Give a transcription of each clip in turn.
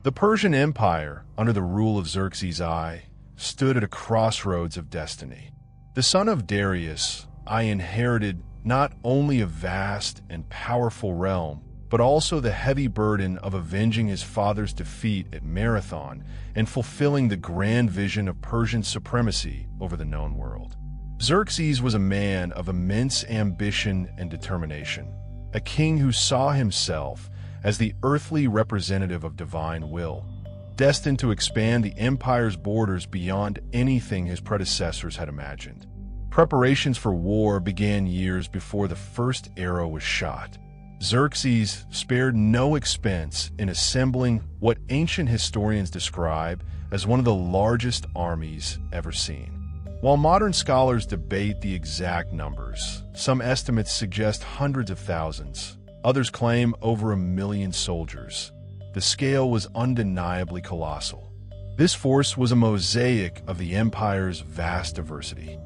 The Persian Empire, under the rule of Xerxes I, stood at a crossroads of destiny. The son of Darius, I inherited not only a vast and powerful realm, but also the heavy burden of avenging his father's defeat at Marathon and fulfilling the grand vision of Persian supremacy over the known world. Xerxes was a man of immense ambition and determination, a king who saw himself as the earthly representative of divine will, destined to expand the empire's borders beyond anything his predecessors had imagined. Preparations for war began years before the first arrow was shot. Xerxes spared no expense in assembling what ancient historians describe as one of the largest armies ever seen. While modern scholars debate the exact numbers, some estimates suggest hundreds of thousands, others claim over 1 million soldiers. The scale was undeniably colossal. This force was a mosaic of the empire's vast diversity.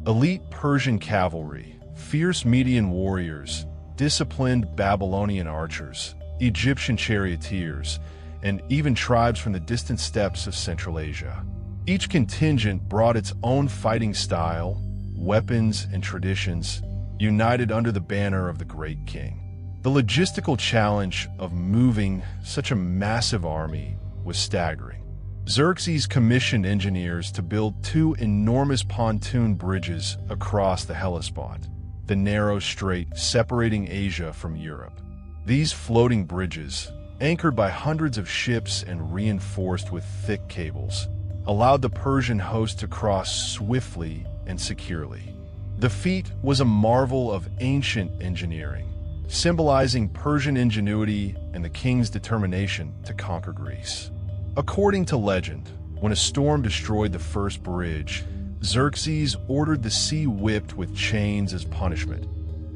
Elite Persian cavalry, fierce Median warriors, disciplined Babylonian archers, Egyptian charioteers, and even tribes from the distant steppes of Central Asia. Each contingent brought its own fighting style, weapons, and traditions, united under the banner of the great king. The logistical challenge of moving such a massive army was staggering. Xerxes commissioned engineers to build 2 enormous pontoon bridges across the Hellespont, the narrow strait separating Asia from Europe. These floating bridges, anchored by hundreds of ships and reinforced with thick cables, allowed the Persian host to cross swiftly and securely. The feat was a marvel of ancient engineering, symbolizing Persian ingenuity and the king's determination to conquer Greece. According to legend, when a storm destroyed the first bridge, Xerxes ordered the sea whipped with chains as punishment,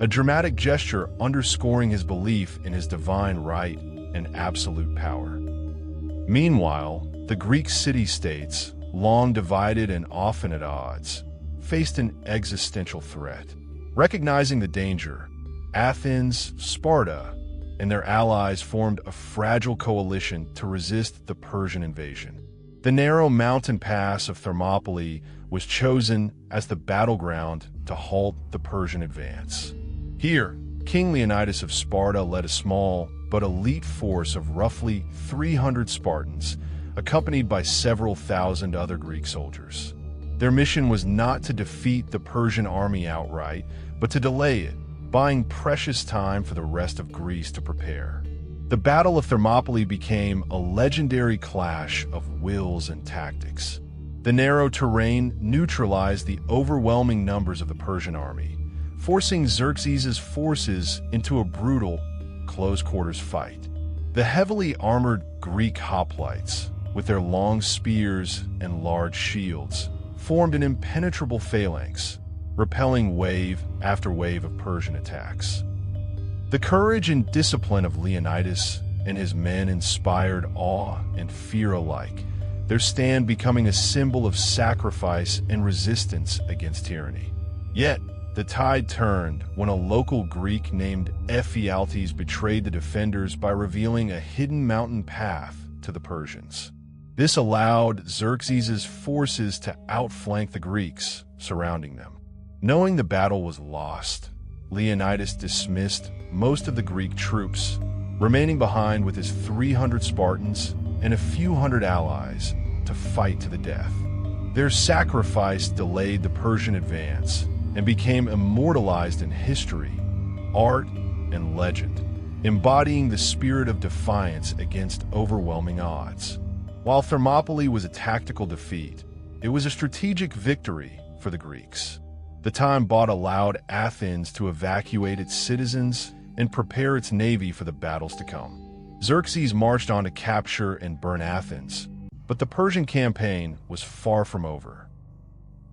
a dramatic gesture underscoring his belief in his divine right and absolute power. Meanwhile, the Greek city-states, long divided and often at odds, faced an existential threat. Recognizing the danger, Athens, Sparta, and their allies formed a fragile coalition to resist the Persian invasion. The narrow mountain pass of Thermopylae was chosen as the battleground to halt the Persian advance. Here, King Leonidas of Sparta led a small but elite force of roughly 300 Spartans, accompanied by several thousand other Greek soldiers. Their mission was not to defeat the Persian army outright, but to delay it, buying precious time for the rest of Greece to prepare. The Battle of Thermopylae became a legendary clash of wills and tactics. The narrow terrain neutralized the overwhelming numbers of the Persian army, forcing Xerxes' forces into a brutal, close-quarters fight. The heavily armored Greek hoplites, with their long spears and large shields, formed an impenetrable phalanx, repelling wave after wave of Persian attacks. The courage and discipline of Leonidas and his men inspired awe and fear alike, their stand becoming a symbol of sacrifice and resistance against tyranny. Yet, the tide turned when a local Greek named Ephialtes betrayed the defenders by revealing a hidden mountain path to the Persians. This allowed Xerxes' forces to outflank the Greeks surrounding them. Knowing the battle was lost, Leonidas dismissed most of the Greek troops, remaining behind with his 300 Spartans and a few hundred allies to fight to the death. Their sacrifice delayed the Persian advance and became immortalized in history, art, and legend, embodying the spirit of defiance against overwhelming odds. While Thermopylae was a tactical defeat, it was a strategic victory for the Greeks. The time bought allowed Athens to evacuate its citizens and prepare its navy for the battles to come. Xerxes marched on to capture and burn Athens, but the Persian campaign was far from over.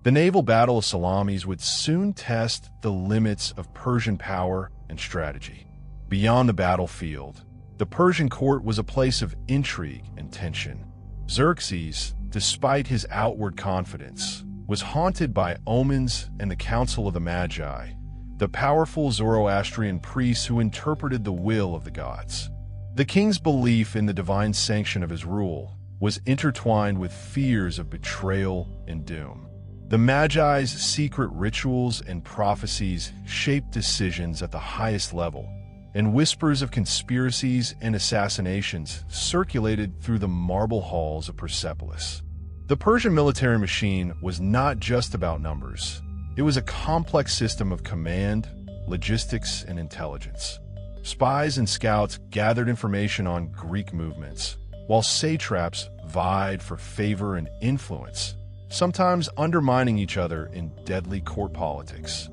The naval battle of Salamis would soon test the limits of Persian power and strategy. Beyond the battlefield, the Persian court was a place of intrigue and tension. Xerxes, despite his outward confidence, was haunted by omens and the Council of the Magi, the powerful Zoroastrian priests who interpreted the will of the gods. The king's belief in the divine sanction of his rule was intertwined with fears of betrayal and doom. The Magi's secret rituals and prophecies shaped decisions at the highest level, and whispers of conspiracies and assassinations circulated through the marble halls of Persepolis. The Persian military machine was not just about numbers. It was a complex system of command, logistics, and intelligence. Spies and scouts gathered information on Greek movements, while satraps vied for favor and influence, sometimes undermining each other in deadly court politics.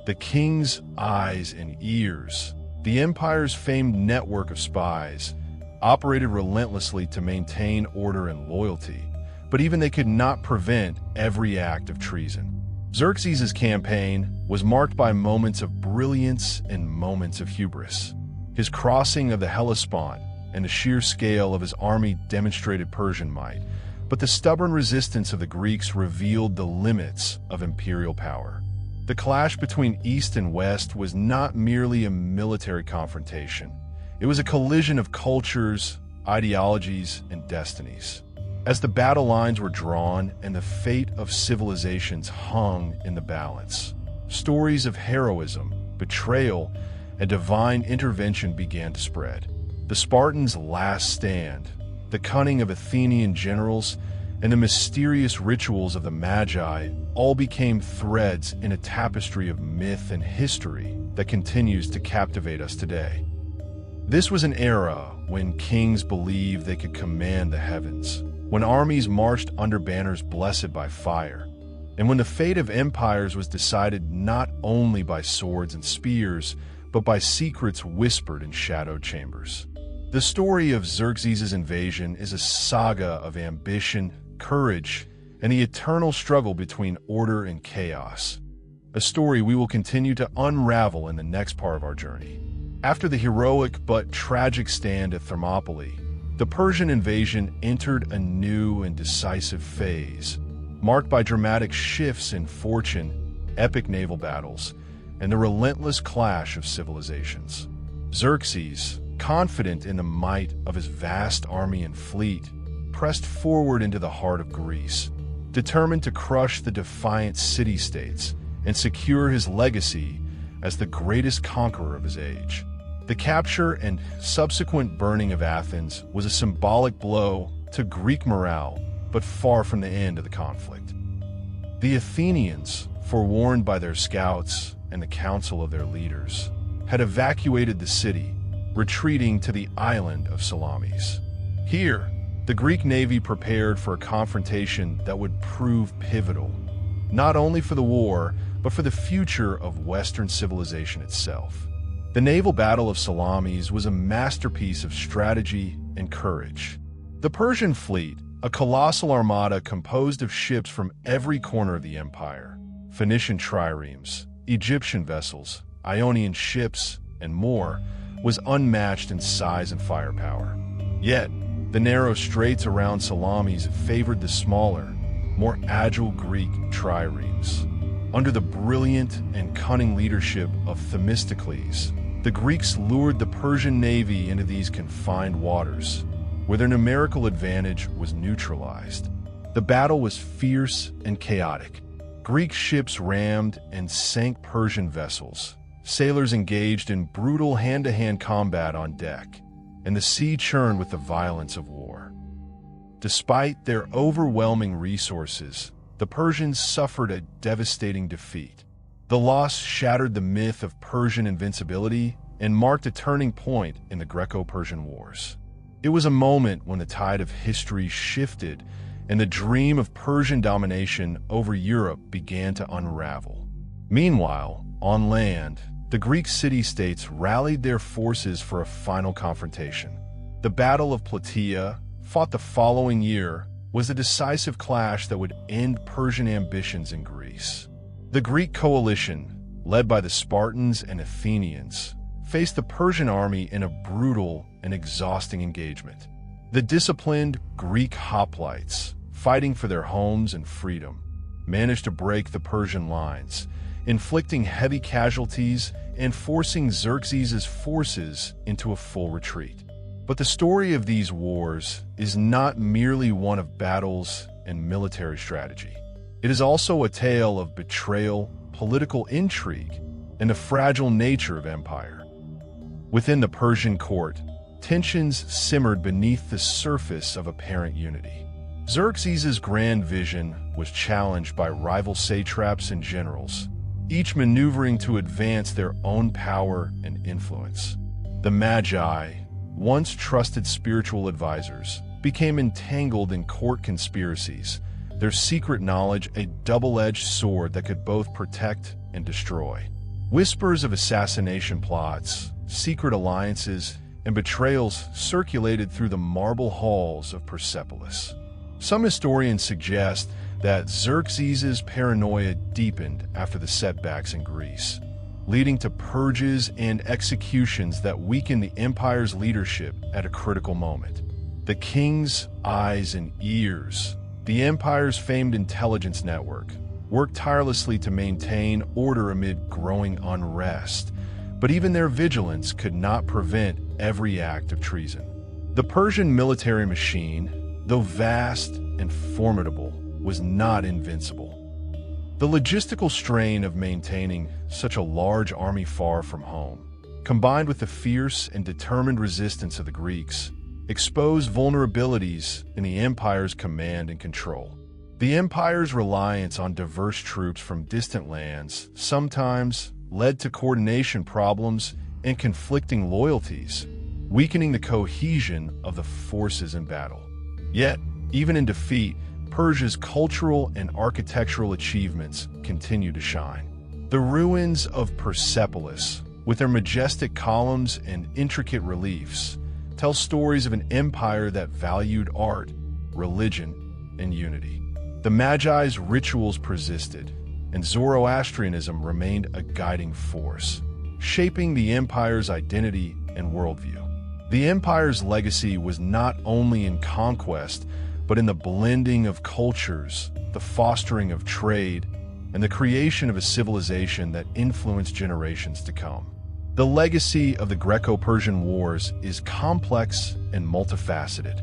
The king's eyes and ears, the empire's famed network of spies, operated relentlessly to maintain order and loyalty, but even they could not prevent every act of treason. Xerxes' campaign was marked by moments of brilliance and moments of hubris. His crossing of the Hellespont and the sheer scale of his army demonstrated Persian might, but the stubborn resistance of the Greeks revealed the limits of imperial power. The clash between East and West was not merely a military confrontation. It was a collision of cultures, ideologies, and destinies. As the battle lines were drawn and the fate of civilizations hung in the balance, stories of heroism, betrayal, and divine intervention began to spread. The Spartans' last stand, the cunning of Athenian generals, and the mysterious rituals of the Magi all became threads in a tapestry of myth and history that continues to captivate us today. This was an era when kings believed they could command the heavens, when armies marched under banners blessed by fire, and when the fate of empires was decided not only by swords and spears, but by secrets whispered in shadowed chambers. The story of Xerxes' invasion is a saga of ambition, courage, and the eternal struggle between order and chaos. A story we will continue to unravel in the next part of our journey. After the heroic but tragic stand at Thermopylae, the Persian invasion entered a new and decisive phase, marked by dramatic shifts in fortune, epic naval battles, and the relentless clash of civilizations. Xerxes, confident in the might of his vast army and fleet, pressed forward into the heart of Greece, determined to crush the defiant city-states and secure his legacy as the greatest conqueror of his age. The capture and subsequent burning of Athens was a symbolic blow to Greek morale, but far from the end of the conflict. The Athenians, forewarned by their scouts and the counsel of their leaders, had evacuated the city, retreating to the island of Salamis. Here, the Greek navy prepared for a confrontation that would prove pivotal, not only for the war, but for the future of Western civilization itself. The naval battle of Salamis was a masterpiece of strategy and courage. The Persian fleet, a colossal armada composed of ships from every corner of the empire, Phoenician triremes, Egyptian vessels, Ionian ships, and more, was unmatched in size and firepower. Yet, the narrow straits around Salamis favored the smaller, more agile Greek triremes. Under the brilliant and cunning leadership of Themistocles, the Greeks lured the Persian navy into these confined waters, where their numerical advantage was neutralized. The battle was fierce and chaotic. Greek ships rammed and sank Persian vessels. Sailors engaged in brutal hand-to-hand combat on deck, and the sea churned with the violence of war. Despite their overwhelming resources, the Persians suffered a devastating defeat. The loss shattered the myth of Persian invincibility and marked a turning point in the Greco-Persian Wars. It was a moment when the tide of history shifted and the dream of Persian domination over Europe began to unravel. Meanwhile, on land, the Greek city-states rallied their forces for a final confrontation. The Battle of Plataea, fought the following year, was a decisive clash that would end Persian ambitions in Greece. The Greek coalition, led by the Spartans and Athenians, faced the Persian army in a brutal and exhausting engagement. The disciplined Greek hoplites, fighting for their homes and freedom, managed to break the Persian lines, inflicting heavy casualties and forcing Xerxes' forces into a full retreat. But the story of these wars is not merely one of battles and military strategy. It is also a tale of betrayal, political intrigue, and the fragile nature of empire. Within the Persian court, tensions simmered beneath the surface of apparent unity. Xerxes' grand vision was challenged by rival satraps and generals, each maneuvering to advance their own power and influence. The Magi, once trusted spiritual advisors, became entangled in court conspiracies, their secret knowledge a double-edged sword that could both protect and destroy. Whispers of assassination plots, secret alliances, and betrayals circulated through the marble halls of Persepolis. Some historians suggest that Xerxes' paranoia deepened after the setbacks in Greece, leading to purges and executions that weakened the empire's leadership at a critical moment. The king's eyes and ears, the empire's famed intelligence network, worked tirelessly to maintain order amid growing unrest, but even their vigilance could not prevent every act of treason. The Persian military machine, though vast and formidable, was not invincible. The logistical strain of maintaining such a large army far from home, combined with the fierce and determined resistance of the Greeks, exposed vulnerabilities in the empire's command and control. The empire's reliance on diverse troops from distant lands sometimes led to coordination problems and conflicting loyalties, weakening the cohesion of the forces in battle. Yet, even in defeat, Persia's cultural and architectural achievements continue to shine. The ruins of Persepolis, with their majestic columns and intricate reliefs, tell stories of an empire that valued art, religion, and unity. The Magi's rituals persisted, and Zoroastrianism remained a guiding force, shaping the empire's identity and worldview. The empire's legacy was not only in conquest, but in the blending of cultures, the fostering of trade, and the creation of a civilization that influenced generations to come. The legacy of the Greco-Persian Wars is complex and multifaceted.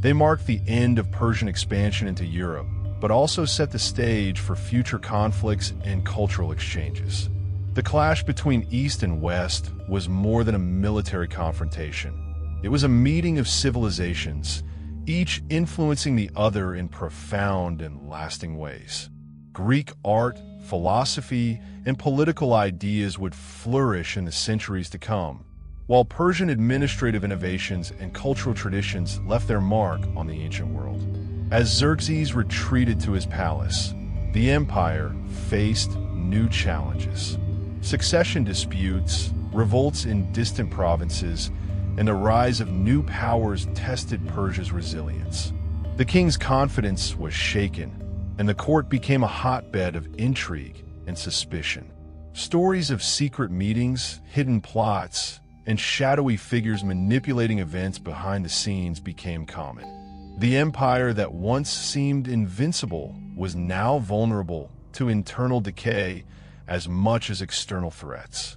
They marked the end of Persian expansion into Europe, but also set the stage for future conflicts and cultural exchanges. The clash between East and West was more than a military confrontation. It was a meeting of civilizations, each influencing the other in profound and lasting ways. Greek art, philosophy, and political ideas would flourish in the centuries to come, while Persian administrative innovations and cultural traditions left their mark on the ancient world. As Xerxes retreated to his palace, the empire faced new challenges. Succession disputes, revolts in distant provinces, and the rise of new powers tested Persia's resilience. The king's confidence was shaken, and the court became a hotbed of intrigue and suspicion. Stories of secret meetings, hidden plots, and shadowy figures manipulating events behind the scenes became common. The empire that once seemed invincible was now vulnerable to internal decay as much as external threats.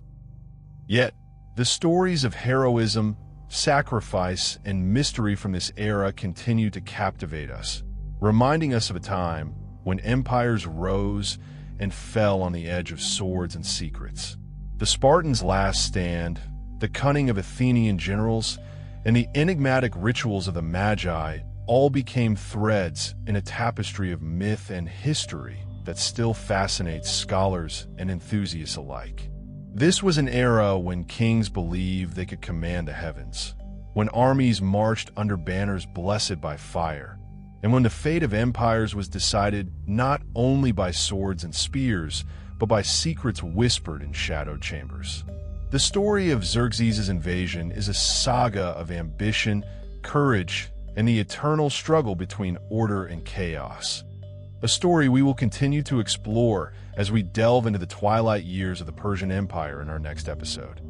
Yet, the stories of heroism, sacrifice, and mystery from this era continue to captivate us, reminding us of a time when empires rose and fell on the edge of swords and secrets. The Spartans' last stand, the cunning of Athenian generals, and the enigmatic rituals of the Magi all became threads in a tapestry of myth and history that still fascinates scholars and enthusiasts alike. This was an era when kings believed they could command the heavens, when armies marched under banners blessed by fire, and when the fate of empires was decided not only by swords and spears, but by secrets whispered in shadowed chambers. The story of Xerxes' invasion is a saga of ambition, courage, and the eternal struggle between order and chaos. A story we will continue to explore as we delve into the twilight years of the Persian Empire in our next episode.